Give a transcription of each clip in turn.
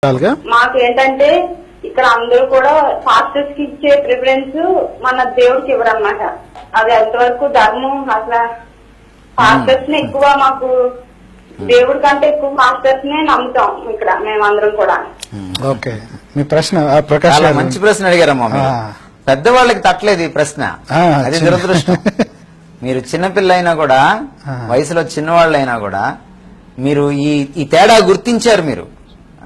మాకు ఏంటంటే ఇక్కడ అందరూ కూడా ఫాస్టర్స్ కి ఇచ్చే ప్రిఫరెన్స్ మన దేవుడికి ఇవ్వరన్నమాట. అది ఎంతవరకు ధర్మం? అసలు ఫాస్టర్స్ ని ఎక్కువ మాకు దేవుడి కంటే ఎక్కువ ఫాస్టర్స్ నే నమ్ముతాం ఇక్కడ మేమందరం కూడా. ఓకే, మీ ప్రశ్న ప్రకాష్ మంచి ప్రశ్న అడిగారమ్మా. పెద్దవాళ్ళకి తట్టలేదు ఈ ప్రశ్న, అది దురదృష్టం. మీరు చిన్నపిల్ల అయినా కూడా, వయసులో చిన్నవాళ్ళైనా కూడా మీరు ఈ తేడా గుర్తించారు. మీరు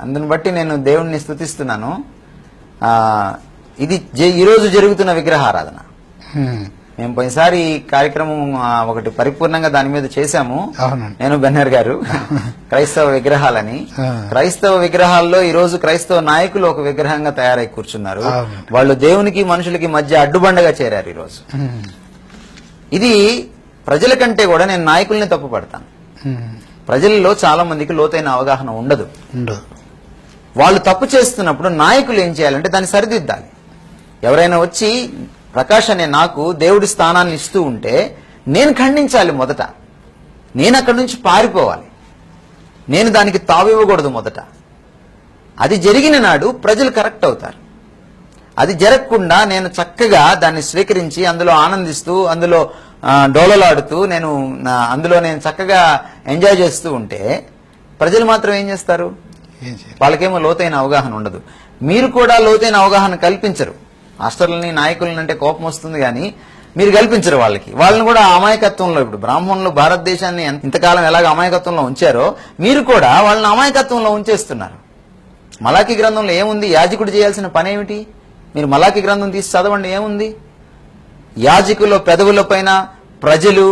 అందుని బట్టి నేను దేవుణ్ణి స్తుతిస్తున్నాను. ఇది ఈ రోజు జరుగుతున్న విగ్రహారాధన. మేము పోయినసారి ఈ కార్యక్రమం ఒకటి పరిపూర్ణంగా దాని మీద చేశాము, నేను బెన్నర్ గారు. క్రైస్తవ విగ్రహాలని, క్రైస్తవ విగ్రహాల్లో ఈ రోజు క్రైస్తవ నాయకులు ఒక విగ్రహంగా తయారై కూర్చున్నారు. వాళ్ళు దేవునికి మనుషులకి మధ్య అడ్డుబండగా చేరారు ఈ రోజు. ఇది ప్రజల కంటే కూడా నేను నాయకుల్ని తప్పు పడతాను. ప్రజల్లో చాలా మందికి లోతైన అవగాహన ఉండదు. వాళ్ళు తప్పు చేస్తున్నప్పుడు నాయకులు ఏం చేయాలంటే దాన్ని సరిదిద్దాలి. ఎవరైనా వచ్చి ప్రకాష్ అనే నాకు దేవుడి స్థానాన్ని ఇస్తూ ఉంటే నేను ఖండించాలి. మొదట నేను అక్కడి నుంచి పారిపోవాలి. నేను దానికి తావివ్వకూడదు. మొదట అది జరిగిన నాడు ప్రజలు కరెక్ట్ అవుతారు. అది జరగకుండా నేను చక్కగా దాన్ని స్వీకరించి అందులో ఆనందిస్తూ అందులో డోలలాడుతూ అందులో నేను చక్కగా ఎంజాయ్ చేస్తూ ఉంటే ప్రజలు మాత్రం ఏం చేస్తారు? వాళ్ళకేమో లోతైన అవగాహన ఉండదు. మీరు కూడా లోతైన అవగాహన కల్పించరు. మాస్టర్లని నాయకులని అంటే కోపం వస్తుంది కానీ మీరు కల్పించరు వాళ్ళకి. వాళ్ళని కూడా అమాయకత్వంలో, ఇప్పుడు బ్రాహ్మణులు భారతదేశాన్ని ఇంతకాలం ఎలాగ అమాయకత్వంలో ఉంచారో మీరు కూడా వాళ్ళని అమాయకత్వంలో ఉంచేస్తున్నారు. మలాఖీ గ్రంథంలో ఏముంది? యాజకుడు చేయాల్సిన పని ఏమిటి? మీరు మలాఖీ గ్రంథం తీసి చదవండి, ఏముంది? యాజకుల పెదవుల పైన ప్రజలు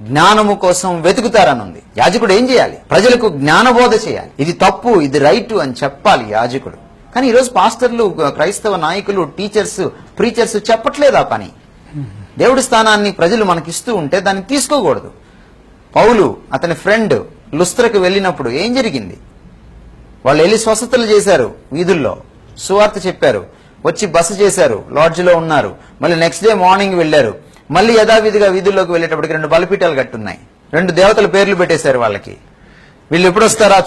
జ్ఞానము కోసం వెతుకుతారనుంది. యాజకుడు ఏం చేయాలి? ప్రజలకు జ్ఞానబోధ చేయాలి. ఇది తప్పు, ఇది రైట్ అని చెప్పాలి యాజకుడు. కానీ ఈరోజు పాస్టర్లు, క్రైస్తవ నాయకులు, టీచర్స్, ప్రీచర్స్ చెప్పట్లేదు ఆ పని. దేవుడి స్థానాన్ని ప్రజలు మనకిస్తూ ఉంటే దాన్ని తీసుకోకూడదు. పౌలు అతని ఫ్రెండ్ లుస్త్రకు వెళ్ళినప్పుడు ఏం జరిగింది? వాళ్ళు వెళ్ళి స్వస్థతలు చేశారు, వీధుల్లో సువార్త చెప్పారు, వచ్చి బస చేశారు, లాడ్జిలో ఉన్నారు. మళ్ళీ నెక్స్ట్ డే మార్నింగ్ వెళ్లారు. మళ్ళీ యథావిధిగా వీధుల్లోకి వెళ్లేటప్పటికి 2 బలిపీఠాలు కట్టున్నాయి. 2 దేవతల పేర్లు పెట్టేశారు వాళ్ళకి. వీళ్ళు ఎప్పుడు వస్తారా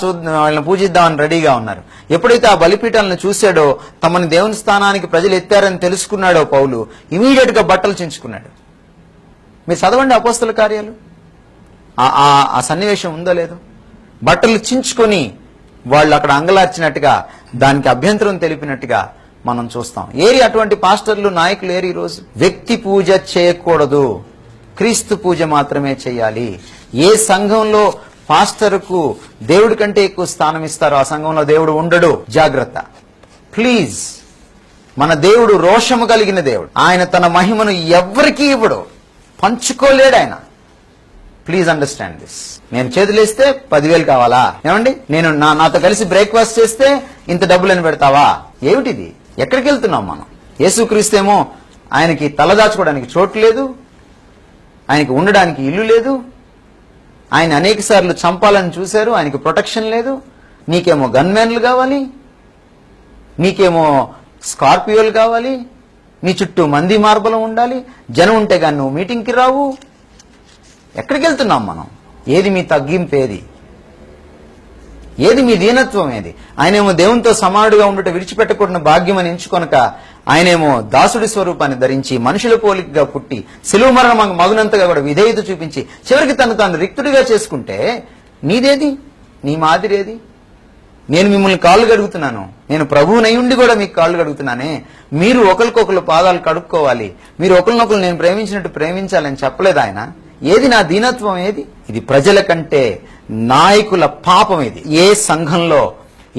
వాళ్ళని పూజిద్దామని రెడీగా ఉన్నారు. ఎప్పుడైతే ఆ బలిపీఠాలను చూశాడో, తమని దేవుని స్థానానికి ప్రజలు ఎత్తారని తెలుసుకున్నాడో పౌలు ఇమీడియట్ గా బట్టలు చించుకున్నాడు. మీరు చదవండి అపోస్తల కార్యాలు, ఆ సన్నివేశం ఉందో లేదో. బట్టలు చించుకొని వాళ్ళు అక్కడ అంగలార్చినట్టుగా, దానికి అభ్యంతరం తెలిపినట్టుగా మనం చూస్తాం. ఏరి అటువంటి పాస్టర్లు, నాయకులు ఏరి ఈరోజు? వ్యక్తి పూజ చేయకూడదు, క్రీస్తు పూజ మాత్రమే చేయాలి. ఏ సంఘంలో పాస్టర్కు దేవుడి కంటే ఎక్కువ స్థానం ఇస్తారో ఆ సంఘంలో దేవుడు ఉండడు. జాగ్రత్త ప్లీజ్. మన దేవుడు రోషము కలిగిన దేవుడు. ఆయన తన మహిమను ఎవ్వరికీ ఇవ్వడు, పంచుకోలేడు ఆయన. Please understand this. నేను చేతులేస్తే 10,000 కావాలా? ఏమండి, నేను నాతో కలిసి బ్రేక్ఫాస్ట్ చేస్తే ఇంత డబ్బులని పెడతావా? ఏమిటిది? ఎక్కడికి వెళ్తున్నాం మనం? యేసుక్రీస్తేమో ఆయనకి తలదాచుకోవడానికి చోటు లేదు, ఆయనకి ఉండడానికి ఇల్లు లేదు, ఆయన అనేక సార్లు చంపాలని చూశారు, ఆయనకి ప్రొటెక్షన్ లేదు. నీకేమో గన్మెన్లు కావాలి, నీకేమో స్కార్పియోలు కావాలి, నీ చుట్టూ మంది మార్బలం ఉండాలి, జనం ఉంటే కానీ నువ్వు మీటింగ్కి రావు. ఎక్కడికి వెళ్తున్నాం మనం? ఏది మీ తగ్గింపు? ఏది మీ దీనత్వం? ఏది? ఆయనేమో దేవునితో సమానుడిగా ఉండటం విడిచిపెట్టకూడని భాగ్యం అని ఎంచుకొనక ఆయనేమో దాసుడి స్వరూపాన్ని ధరించి మనుషుల పోలికగా పుట్టి శిలువ మరణం మగునంతగా కూడా విధేయత చూపించి చివరికి తాను రిక్తుడిగా చేసుకుంటే నీదేది? నీ మాదిరేది? నేను మిమ్మల్ని కాళ్ళు కడుగుతున్నాను, నేను ప్రభువునై ఉండి కూడా మీకు కాళ్ళు కడుగుతున్నానే. మీరు ఒకరికొకరు పాదాలు కడుక్కోవాలి, మీరు ఒకరినొకరు నేను ప్రేమించినట్టు ప్రేమించాలని చెప్పలేదు ఆయన. ఏది నా దీనత్వం? ఏది? ఇది ప్రజల కంటే నాయకుల పాపం. ఇది ఏ సంఘంలో,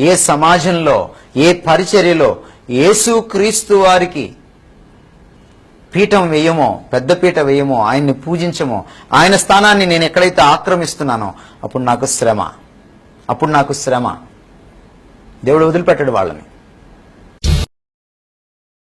ఏ సమాజంలో, ఏ పరిచర్యలో యేసుక్రీస్తు వారికి పీఠం వేయమో, పెద్ద పీట వేయమో, ఆయన్ని పూజించమో, ఆయన స్థానాన్ని నేను ఎక్కడైతే ఆక్రమిస్తున్నానో అప్పుడు నాకు శ్రమ. దేవుడు వదిలిపెట్టాడు వాళ్ళని.